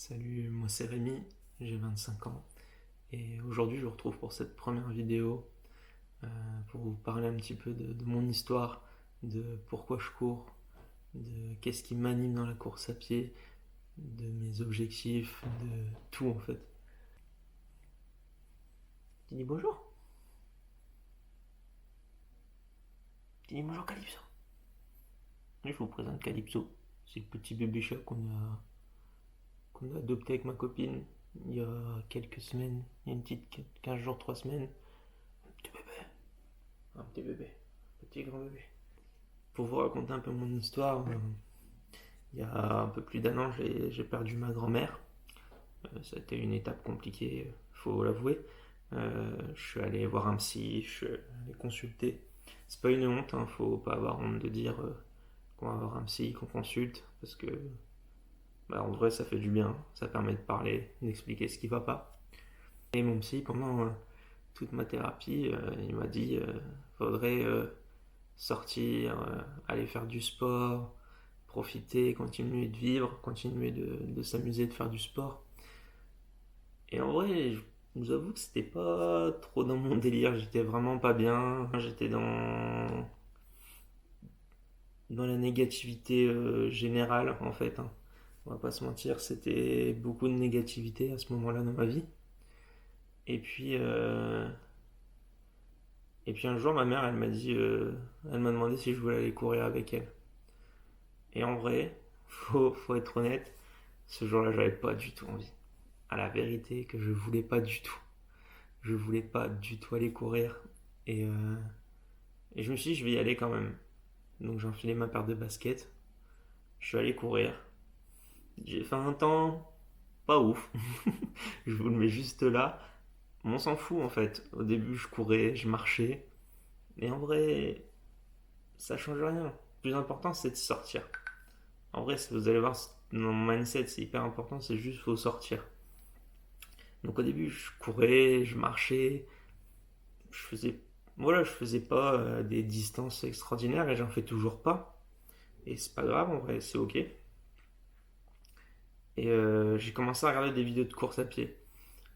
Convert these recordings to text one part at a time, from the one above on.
Salut, moi c'est Rémi, j'ai 25 ans et aujourd'hui je vous retrouve pour cette première vidéo pour vous parler un petit peu de mon histoire, de pourquoi je cours, de qu'est-ce qui m'anime dans la course à pied, de mes objectifs, de tout en fait. Tu dis bonjour? Tu dis bonjour Calypso? Et je vous présente Calypso, c'est le petit bébé chat qu'on a adopté avec ma copine il y a quelques semaines, il y a une petite 15 jours, 3 semaines. Petit bébé, un petit bébé, petit grand bébé. Pour vous raconter un peu mon histoire, il y a un peu plus d'un an, j'ai perdu ma grand-mère. Ça a été une étape compliquée, faut l'avouer. Je suis allé voir un psy, je suis allé consulter. C'est pas une honte, hein, faut pas avoir honte de dire qu'on va voir un psy, qu'on consulte, parce que en vrai ça fait du bien, ça permet de parler, d'expliquer ce qui va pas. Et mon psy, pendant toute ma thérapie, il m'a dit faudrait sortir, aller faire du sport, profiter, continuer de vivre, continuer de s'amuser, de faire du sport. Et en vrai, je vous avoue que c'était pas trop dans mon délire, j'étais vraiment pas bien, j'étais dans la négativité générale en fait, hein. On va pas se mentir, c'était beaucoup de négativité à ce moment-là dans ma vie. Et puis, euh, et puis un jour, ma mère, elle m'a demandé si je voulais aller courir avec elle. Et en vrai, faut être honnête, ce jour-là, j'avais pas du tout envie. À la vérité, que je voulais pas du tout. Je voulais pas du tout aller courir. Et, euh, et je me suis dit, je vais y aller quand même. Donc j'ai enfilé ma paire de baskets. Je suis allé courir. J'ai fait un temps pas ouf. Je vous le mets juste là. Mais on s'en fout en fait. Au début, je courais, je marchais. Et en vrai, ça change rien. Le plus important, c'est de sortir. En vrai, vous allez voir, mon mindset, c'est hyper important. C'est juste, faut sortir. Donc au début, je courais, je marchais, je faisais, je faisais pas des distances extraordinaires et j'en fais toujours pas. Et c'est pas grave, en vrai, c'est ok. Et j'ai commencé à regarder des vidéos de course à pied,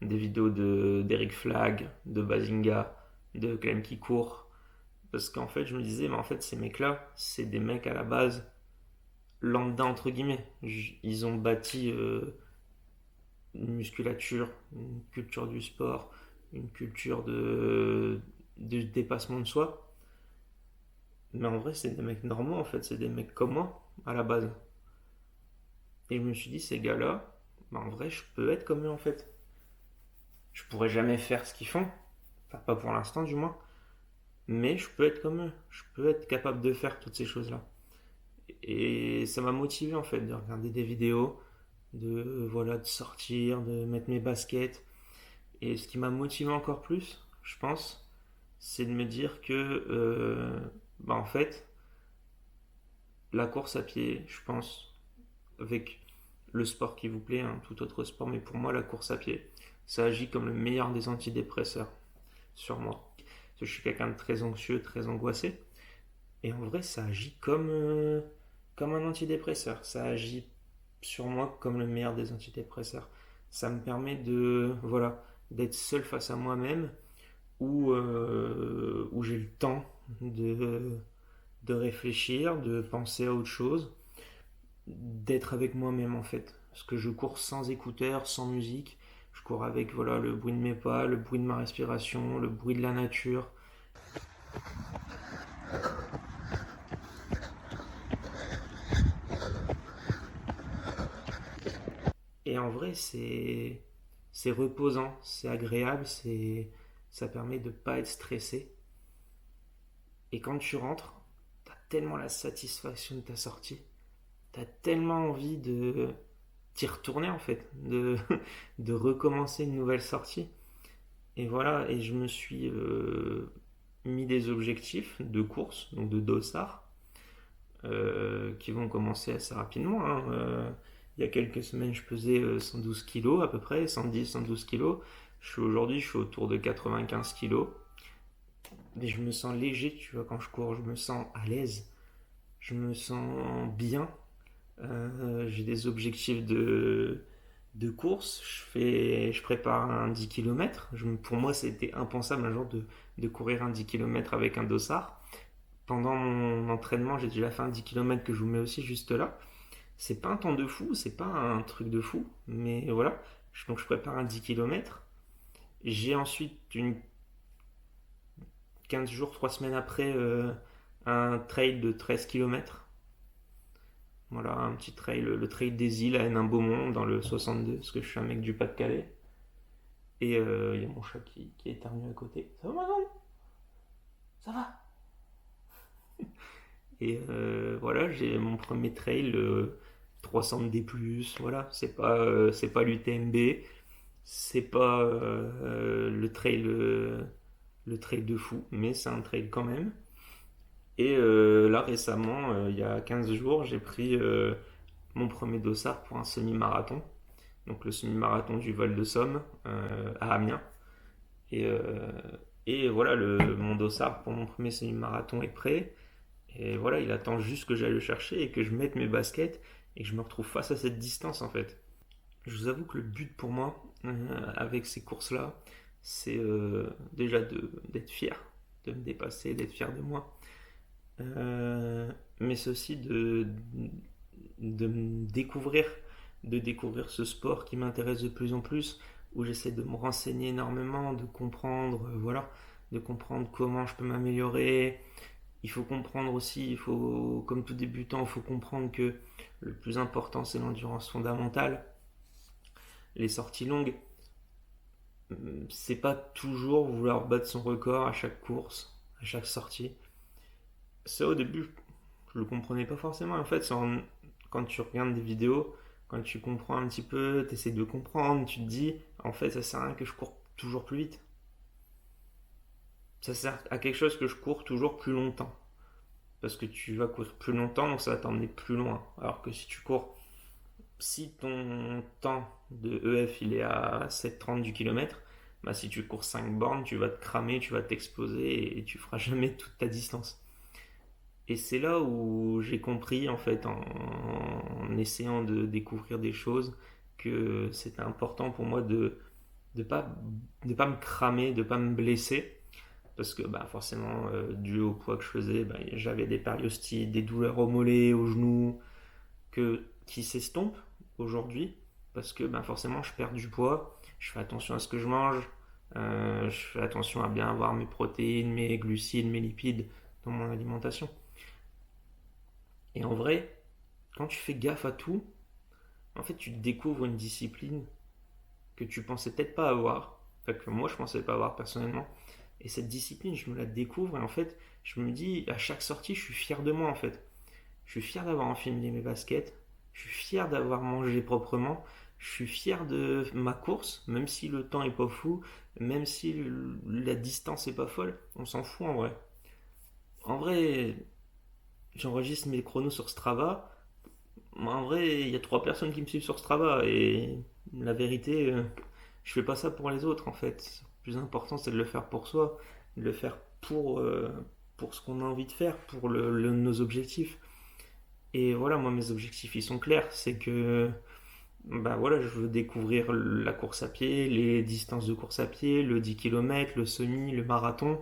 des vidéos d'Eric Flag, de Bazinga, de Clem qui court, parce qu'en fait, je me disais, mais en fait, ces mecs-là, c'est des mecs à la base lambda entre guillemets. Ils ont bâti une musculature, une culture du sport, une culture de dépassement de soi. Mais en vrai, c'est des mecs normaux en fait, c'est des mecs comme moi à la base. Et je me suis dit, ces gars-là, en vrai, je peux être comme eux en fait. Je pourrais jamais faire ce qu'ils font, enfin pas pour l'instant du moins, mais je peux être comme eux. Je peux être capable de faire toutes ces choses-là. Et ça m'a motivé en fait de regarder des vidéos, de sortir, de mettre mes baskets. Et ce qui m'a motivé encore plus, je pense, c'est de me dire que en fait, la course à pied, je pense, avec le sport qui vous plaît, hein, tout autre sport, mais pour moi, la course à pied, ça agit comme le meilleur des antidépresseurs sur moi. Parce que je suis quelqu'un de très anxieux, très angoissé, et en vrai, ça agit comme un antidépresseur. Ça agit sur moi comme le meilleur des antidépresseurs. Ça me permet d'être seul face à moi-même, où j'ai le temps de réfléchir, de penser à autre chose, d'être avec moi-même en fait. Parce que je cours sans écouteurs, sans musique. Je cours avec le bruit de mes pas, le bruit de ma respiration, le bruit de la nature. Et en vrai, c'est reposant, c'est agréable, ça permet de pas être stressé. Et quand tu rentres, t'as tellement la satisfaction de ta sortie, t'as tellement envie de d'y retourner en fait, de recommencer une nouvelle sortie. Et voilà, et je me suis mis des objectifs de course, donc de dossard, qui vont commencer assez rapidement, hein. Il y a quelques semaines, je pesais 112 kilos à peu près, 110, 112 kilos. Aujourd'hui, je suis autour de 95 kilos. Mais je me sens léger, tu vois, quand je cours, je me sens à l'aise, je me sens bien. J'ai des objectifs de de course, je prépare un 10 km. Pour moi, c'était impensable un jour de courir un 10 km avec un dossard. Pendant mon entraînement, j'ai déjà fait un 10 km que je vous mets aussi juste là. C'est pas un temps de fou, c'est pas un truc de fou, mais voilà. Donc je prépare un 10 km. J'ai ensuite 15 jours, 3 semaines après, un trail de 13 km. Voilà, un petit trail, le trail des îles à Hénin-Beaumont dans le 62, parce que je suis un mec du Pas-de-Calais. Et il y a mon chat qui éternue à côté. Ça va, maman? Ça va? Et voilà, j'ai mon premier trail, 300D+, voilà, c'est pas l'UTMB, c'est pas le trail de fou, mais c'est un trail quand même. Et là récemment, il y a 15 jours, j'ai pris mon premier dossard pour un semi-marathon. Donc le semi-marathon du Val de Somme à Amiens. Et, euh, et voilà, mon dossard pour mon premier semi-marathon est prêt. Et voilà, il attend juste que j'aille le chercher et que je mette mes baskets et que je me retrouve face à cette distance en fait. Je vous avoue que le but pour moi, avec ces courses-là, c'est déjà d'être fier, de me dépasser, d'être fier de moi. Euh, mais c'est aussi de me découvrir, de découvrir ce sport qui m'intéresse de plus en plus, où j'essaie de me renseigner énormément, de comprendre, voilà, de comprendre comment je peux m'améliorer. Il faut comprendre aussi, comme tout débutant, il faut comprendre que le plus important c'est l'endurance fondamentale. Les sorties longues, c'est pas toujours vouloir battre son record à chaque course, à chaque sortie. Ça au début, je le comprenais pas forcément. En fait, quand tu regardes des vidéos, quand tu comprends un petit peu, tu essaies de comprendre, tu te dis, en fait, ça sert à rien que je cours toujours plus vite. Ça sert à quelque chose que je cours toujours plus longtemps. Parce que tu vas courir plus longtemps, donc ça va t'emmener plus loin. Alors que si tu cours, si ton temps de EF il est à 7,30 du kilomètre, bah si tu cours 5 bornes, tu vas te cramer, tu vas t'exploser et tu feras jamais toute ta distance. Et c'est là où j'ai compris, en fait, en essayant de découvrir des choses, que c'était important pour moi de pas, de pas me cramer, de pas me blesser. Parce que bah, forcément, dû au poids que je faisais, bah, j'avais des périostites, des douleurs au mollet, aux genoux, qui s'estompent aujourd'hui. Parce que bah, forcément, je perds du poids, je fais attention à ce que je mange, je fais attention à bien avoir mes protéines, mes glucides, mes lipides dans mon alimentation. Et en vrai, quand tu fais gaffe à tout, en fait, tu découvres une discipline que tu pensais peut-être pas avoir, enfin que moi je pensais pas avoir personnellement. Et cette discipline, je me la découvre et en fait, je me dis à chaque sortie, je suis fier de moi en fait. Je suis fier d'avoir enfilé mes baskets, je suis fier d'avoir mangé proprement, je suis fier de ma course, même si le temps est pas fou, même si la distance est pas folle, on s'en fout en vrai. En vrai, j'enregistre mes chronos sur Strava. Moi, en vrai, il y a 3 personnes qui me suivent sur Strava et la vérité, je fais pas ça pour les autres en fait. Le plus important, c'est de le faire pour soi, de le faire pour ce qu'on a envie de faire, pour nos objectifs. Et voilà, moi, mes objectifs, ils sont clairs. C'est que, bah voilà, je veux découvrir la course à pied, les distances de course à pied, le 10 km, le semi, le marathon.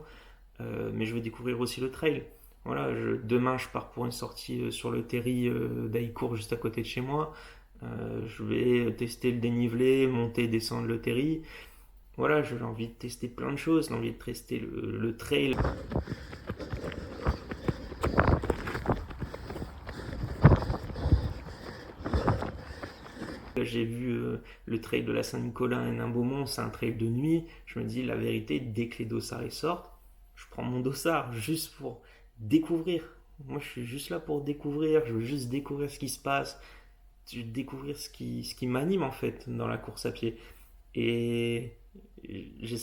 Mais je veux découvrir aussi le trail. Voilà, demain je pars pour une sortie sur le terri d'Aïcourt juste à côté de chez moi. Je vais tester le dénivelé, monter, descendre le terri. Voilà, j'ai envie de tester plein de choses, j'ai envie de tester le trail. J'ai vu le trail de la Saint-Nicolas et Nain-Beaumont, c'est un trail de nuit. Je me dis la vérité, dès que les dossards ils sortent, je prends mon dossard juste pour découvrir. Moi je suis juste là pour découvrir, je veux juste découvrir ce qui se passe, découvrir ce qui m'anime en fait dans la course à pied. Et j'ai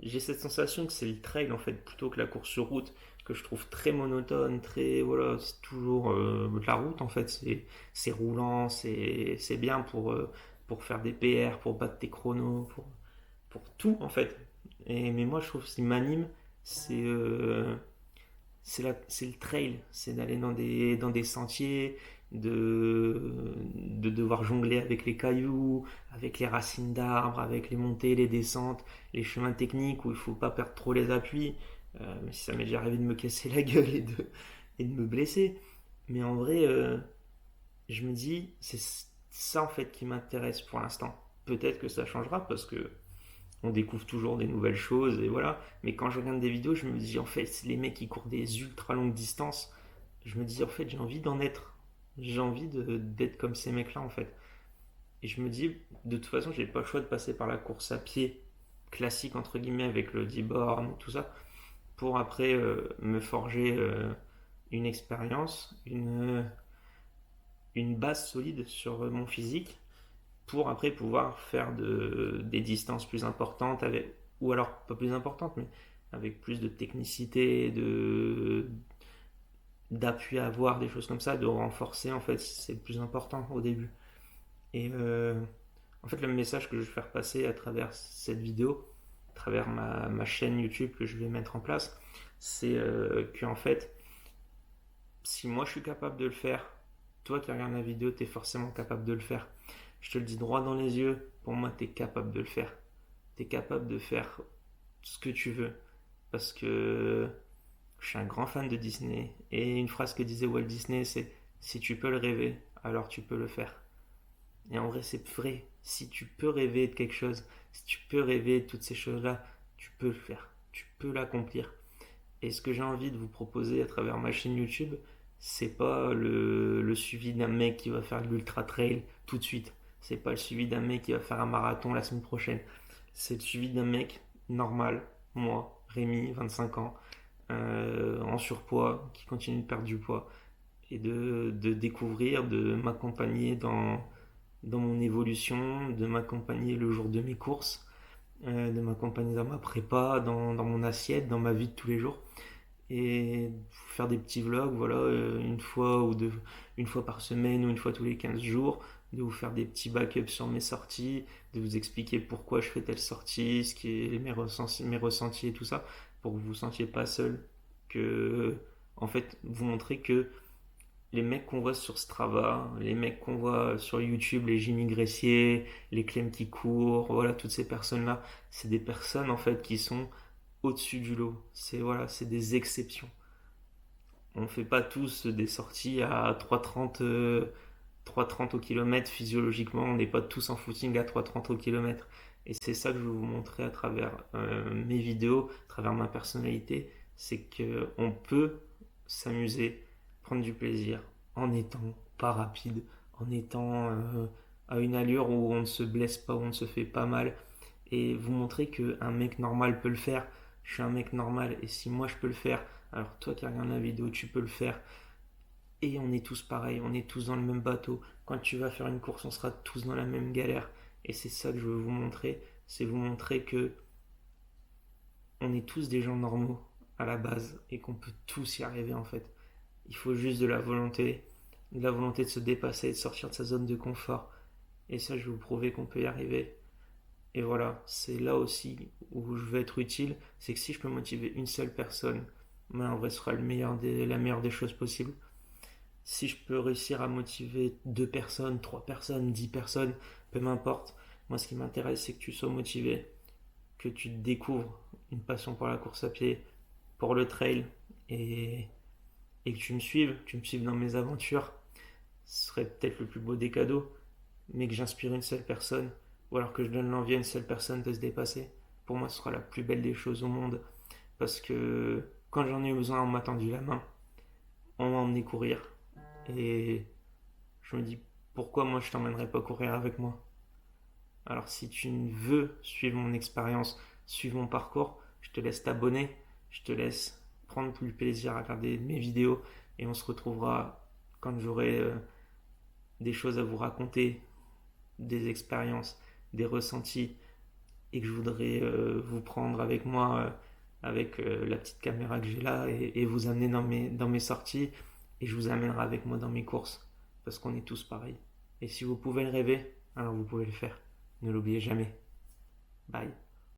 j'ai cette sensation que c'est le trail en fait plutôt que la course sur route que je trouve très monotone, très voilà, c'est toujours de la route en fait, c'est roulant, c'est bien pour faire des PR, pour battre tes chronos, pour tout en fait. Mais moi je trouve ce qui m'anime, c'est c'est le trail, c'est d'aller dans des sentiers, de devoir jongler avec les cailloux, avec les racines d'arbres, avec les montées, les descentes, les chemins techniques où il faut pas perdre trop les appuis. Même si ça m'est déjà arrivé de me casser la gueule et de me blesser. Mais en vrai, je me dis, c'est ça en fait qui m'intéresse pour l'instant. Peut-être que ça changera parce que on découvre toujours des nouvelles choses et voilà. Mais quand je regarde des vidéos, je me dis en fait, les mecs qui courent des ultra longues distances, je me dis en fait, j'ai envie d'en être. J'ai envie d'être comme ces mecs-là en fait. Et je me dis, de toute façon, j'ai pas le choix de passer par la course à pied classique entre guillemets avec le 10 bornes et tout ça pour après me forger une expérience, une base solide sur mon physique pour après pouvoir faire des distances plus importantes avec, ou alors pas plus importantes, mais avec plus de technicité, d'appui à avoir, des choses comme ça, de renforcer en fait, c'est le plus important au début. Et en fait, le message que je vais faire passer à travers cette vidéo, à travers ma chaîne YouTube que je vais mettre en place, c'est que en fait, si moi je suis capable de le faire, toi qui regardes la vidéo, tu es forcément capable de le faire. Je te le dis droit dans les yeux, pour moi, tu es capable de le faire. Tu es capable de faire ce que tu veux. Parce que je suis un grand fan de Disney. Et une phrase que disait Walt Disney, c'est si tu peux le rêver, alors tu peux le faire. Et en vrai, c'est vrai. Si tu peux rêver de quelque chose, si tu peux rêver de toutes ces choses-là, tu peux le faire. Tu peux l'accomplir. Et ce que j'ai envie de vous proposer à travers ma chaîne YouTube, c'est pas le suivi d'un mec qui va faire de l'ultra trail tout de suite. C'est pas le suivi d'un mec qui va faire un marathon la semaine prochaine. C'est le suivi d'un mec normal, moi, Rémi, 25 ans, en surpoids, qui continue de perdre du poids, et de découvrir, de m'accompagner dans mon évolution, de m'accompagner le jour de mes courses, de m'accompagner dans ma prépa, dans mon assiette, dans ma vie de tous les jours et faire des petits vlogs, voilà, une fois ou deux, une fois par semaine ou une fois tous les 15 jours, de vous faire des petits backups sur mes sorties, de vous expliquer pourquoi je fais telle sortie, ce qui est mes ressentis et tout ça, pour que vous vous sentiez pas seul, que, en fait, vous montrer que les mecs qu'on voit sur Strava, les mecs qu'on voit sur YouTube, les Jimmy Gressier, les Clem qui courent, voilà, toutes ces personnes-là, c'est des personnes en fait qui sont au-dessus du lot. C'est voilà, c'est des exceptions. On ne fait pas tous des sorties à 3,30 3,30 au kilomètre physiologiquement, on n'est pas tous en footing à 3,30 au kilomètre. Et c'est ça que je veux vous montrer à travers mes vidéos, à travers ma personnalité, c'est qu'on peut s'amuser, prendre du plaisir en étant pas rapide, en étant à une allure où on ne se blesse pas, où on ne se fait pas mal, et vous montrer qu'un mec normal peut le faire. Je suis un mec normal, et si moi je peux le faire, alors toi qui regardes la vidéo, tu peux le faire. Et on est tous pareils, on est tous dans le même bateau. Quand tu vas faire une course, on sera tous dans la même galère. Et c'est ça que je veux vous montrer, c'est vous montrer que on est tous des gens normaux à la base et qu'on peut tous y arriver en fait. Il faut juste de la volonté de se dépasser, de sortir de sa zone de confort. Et ça, je vais vous prouver qu'on peut y arriver. Et voilà, c'est là aussi où je vais être utile, c'est que si je peux motiver une seule personne, moi en vrai ce sera la meilleure des choses possibles. Si je peux réussir à motiver deux personnes, trois personnes, 10 personnes, peu m'importe. Moi, ce qui m'intéresse, c'est que tu sois motivé, que tu découvres une passion pour la course à pied, pour le trail, et, et que tu me suives dans mes aventures. Ce serait peut-être le plus beau des cadeaux, mais que j'inspire une seule personne, ou alors que je donne l'envie à une seule personne de se dépasser. Pour moi, ce sera la plus belle des choses au monde, parce que quand j'en ai eu besoin, on m'a tendu la main, on m'a emmené courir, et je me dis, pourquoi moi je t'emmènerais pas courir avec moi? Alors si tu veux suivre mon expérience, suivre mon parcours, je te laisse t'abonner, je te laisse prendre plus plaisir à regarder mes vidéos et on se retrouvera quand j'aurai des choses à vous raconter, des expériences, des ressentis et que je voudrais vous prendre avec moi avec la petite caméra que j'ai là et vous amener dans mes sorties et je vous amènerai avec moi dans mes courses parce qu'on est tous pareils. Et si vous pouvez le rêver, alors vous pouvez le faire. Ne l'oubliez jamais. Bye.